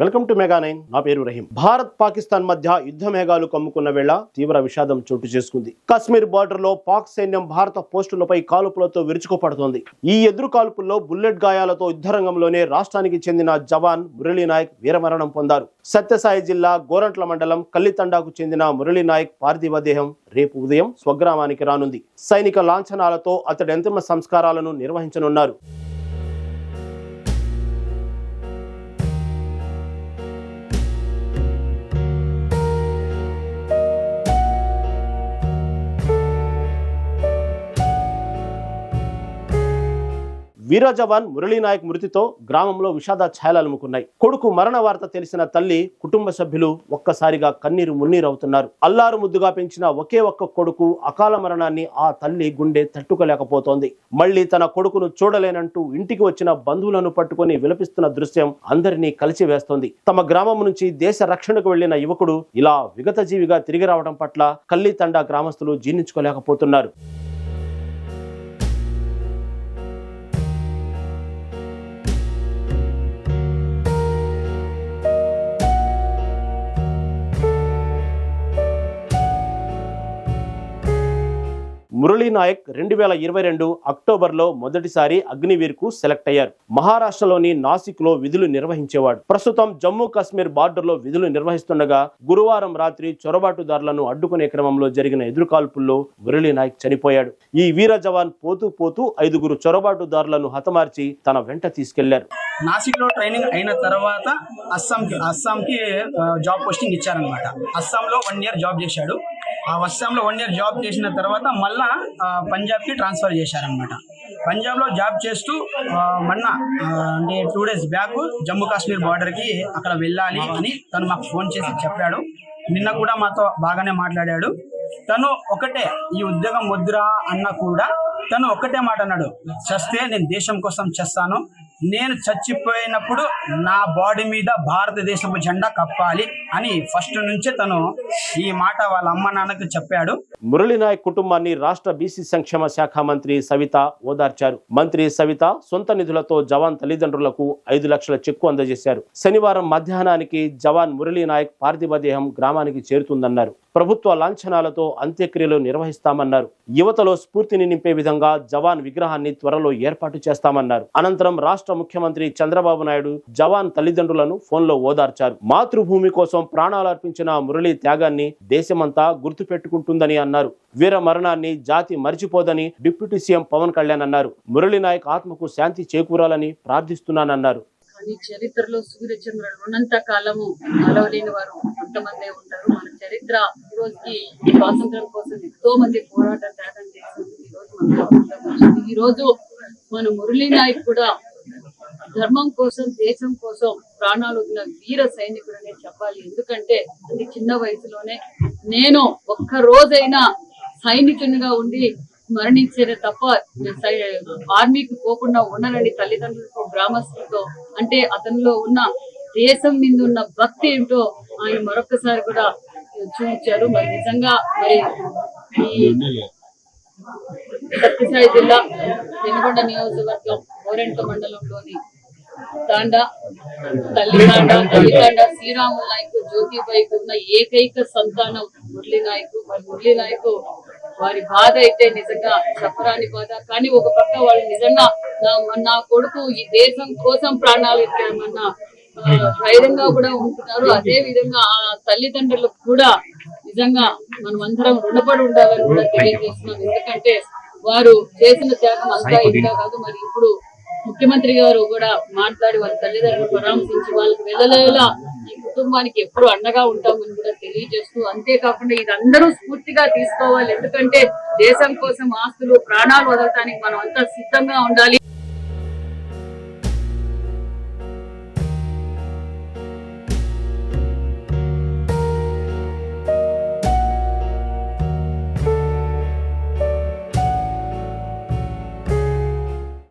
Welcome to mega 9. నా పేరు రహీం. భారత్ పాకిస్తాన్ మధ్య యుద్ధ మేఘాలు కమ్ముకున్న వేళ తీవ్ర విషాదం చోటు చేసుకుంది. కశ్మీర్ బార్డర్ లో పాక్ సైన్యం భారత పోస్టులపై కాల్పులతో విరుచుకుపడుతోంది. ఈ ఎదురు కాల్పుల్లో బుల్లెట్ గాయాలతో యుద్ధరంగంలోనే రాష్ట్రానికి చెందిన జవాన్ మురళీ నాయక్ వీరమరణం పొందారు. సత్యసాయి జిల్లా గోరంట్ల మండలం కల్లితండాకు చెందిన మురళీ నాయక్ పార్థివ దేహం రేపు ఉదయం స్వగ్రామానికి రానుంది. సైనిక లాంఛనాలతో అతడి అంతిమ సంస్కారాలను నిర్వహించనున్నారు. వీర జవాన్ మురళీ నాయక్ మృతితో గ్రామంలో విషాద ఛాయలు అలుముకున్నాయి. కొడుకు మరణ వార్త తెలిసిన తల్లి, కుటుంబ సభ్యులు ఒక్కసారిగా కన్నీరు మున్నీరవుతున్నారు. అల్లారు ముద్దుగా పెంచిన ఒకే ఒక్క కొడుకు అకాల మరణాన్ని ఆ తల్లి గుండె తట్టుకోలేకపోతోంది. మళ్లీ తన కొడుకును చూడలేనంటూ ఇంటికి వచ్చిన బంధువులను పట్టుకుని విలపిస్తున్న దృశ్యం అందరినీ కలిసివేస్తోంది. తమ గ్రామం నుంచి దేశ రక్షణకు వెళ్లిన యువకుడు ఇలా విగత జీవిగా తిరిగి రావడం పట్ల కల్లితండా గ్రామస్తులు జీర్ణించుకోలేకపోతున్నారు. మురళీ నాయక్ 2022 అక్టోబర్లో మొదటిసారి అగ్నివీర్కు సెలెక్ట్ అయ్యారు. మహారాష్ట్రలోని నాసిక్లో విధులు నిర్వహించేవాడు. ప్రస్తుతం జమ్మూ కాశ్మీర్ బార్డర్లో విధులు నిర్వహిస్తుండగా గురువారం రాత్రి చొరబాటుదారులను అడ్డుకునే క్రమంలో జరిగిన ఎదురుకాల్పుల్లో మురళీ నాయక్ చనిపోయాడు. ఈ వీర జవాన్ పోతూ 5 చొరబాటుదారులను హతమార్చి తన వెంట తీసుకెళ్లారు. నాసిక్ లో ట్రైనింగ్ అయిన తర్వాత అస్సాంకి జాబ్ పోస్టింగ్ ఇచ్చారనమాట. అస్సాంలో 1 year జాబ్ చేశాడు. ఆ అస్సాంలో 1 year జాబ్ చేసిన తర్వాత మళ్ళా పంజాబ్కి ట్రాన్స్ఫర్ చేశారనమాట. పంజాబ్లో జాబ్ చేస్తూ మొన్న అంటే 2 days బ్యాక్ జమ్మూ కాశ్మీర్ బార్డర్కి అక్కడ వెళ్ళాలి అని తను మాకు ఫోన్ చేసి చెప్పాడు. నిన్న కూడా మాతో బాగానే మాట్లాడాడు. తను ఒకటే, ఈ ఉద్యోగం వద్దురా అన్న కూడా తను ఒక్కటే మాట అన్నాడు, చస్తే నేను దేశం కోసం చేస్తాను, నేను చచ్చిపోయినప్పుడు నా బాడీ మీద భారతదేశపు జెండా కప్పాలి అని ఫస్ట్ నుంచే తను ఈ మాట వాళ్ళ అమ్మ నాన్నకు చెప్పాడు. మురళీ నాయక్ కుటుంబాన్ని రాష్ట్ర బీసీ సంక్షేమ శాఖ మంత్రి సవిత ఓదార్చారు. మంత్రి సవిత సొంత నిధులతో జవాన్ తల్లిదండ్రులకు 5 లక్షల చెక్కు అందజేశారు. శనివారం మధ్యాహ్నానికి జవాన్ మురళీ నాయక్ పార్థివ దేహం గ్రామానికి చేరుతుందన్నారు. ప్రభుత్వ లాంఛనాలతో అంత్యక్రియలు నిర్వహిస్తామన్నారు. యువతలో స్ఫూర్తిని నింపే విధంగా జవాన్ విగ్రహాన్ని త్వరలో ఏర్పాటు చేస్తామన్నారు. అనంతరం రాష్ట్ర ముఖ్యమంత్రి చంద్రబాబు నాయుడు జవాన్ తల్లిదండ్రులను ఫోన్లో ఓదార్చారు. మాతృభూమి కోసం ప్రాణాలర్పించిన మురళీ త్యాగాన్ని దేశమంతా గుర్తు పెట్టుకుంటుందని అన్నారు. వీర మరణాన్ని జాతి మరిచిపోదని డిప్యూటీ సీఎం పవన్ కళ్యాణ్ అన్నారు. మురళీ నాయక్ ఆత్మకు శాంతి చేకూరాలని ప్రార్థిస్తున్నానన్నారు. కానీ చరిత్రలో సూర్యచంద్రులు ఉన్నంత కాలము అలవలేని వారు కొంతమందే ఉంటారు. మన చరిత్ర ఈ రోజుకి స్వాతంత్రం కోసం ఎంతో మంది పోరాటం త్యాగం చేస్తుంది. ఈ రోజు మన మురళీ నాయక్ కూడా ధర్మం కోసం, దేశం కోసం ప్రాణాలు వదిలిన వీర సైనికుడు అనే చెప్పాలి. ఎందుకంటే అది చిన్న వయసులోనే నేను ఒక్క రోజైనా సైనికునిగా ఉండి మరణించేదే తప్ప ఆర్మీకి పోకుండా ఉండనని తల్లిదండ్రులతో, గ్రామస్తులతో, అంటే అతనిలో ఉన్న దేశం మీద ఉన్న భక్తి ఏంటో ఆయన మరొకసారి కూడా చూపించారు. మరి నిజంగా మరి ఈ సత్యసాయి జిల్లా పెనుగొండ నియోజకవర్గం గోరెంట్ల మండలంలోని తల్లితాండ శ్రీరాములు నాయక్ జ్యోతిబాయికి ఉన్న ఏకైక సంతానం మురళీ నాయక్. మరి మురళీ నాయక్ వారి బాధ అయితే నిజంగా చెప్పరాని బాధ. కానీ ఒక పక్క వాళ్ళు నిజంగా నా కొడుకు ఈ దేశం కోసం ప్రాణాలు ఇచ్చామన్న ధైర్యంగా కూడా ఉంటున్నారు. అదే విధంగా ఆ తల్లిదండ్రులకు కూడా నిజంగా మనం అందరం రుణపడి ఉండాలని కూడా తెలియజేస్తున్నాం. ఎందుకంటే వారు చేసిన త్యాగం అంతా ఇంత కాదు. మరి ఇప్పుడు ముఖ్యమంత్రి గారు కూడా మాట్లాడి వాళ్ళ తల్లిదండ్రులు పరామర్శించి వాళ్ళకి వెళ్ళలేలా ఈ కుటుంబానికి ఎప్పుడు అండగా ఉంటామని కూడా తెలియజేస్తూ, అంతేకాకుండా ఇది అందరూ స్ఫూర్తిగా తీసుకోవాలి. ఎందుకంటే దేశం కోసం ఆస్తులు, ప్రాణాలు వదలటానికి మనం అంతా సిద్ధంగా ఉండాలి.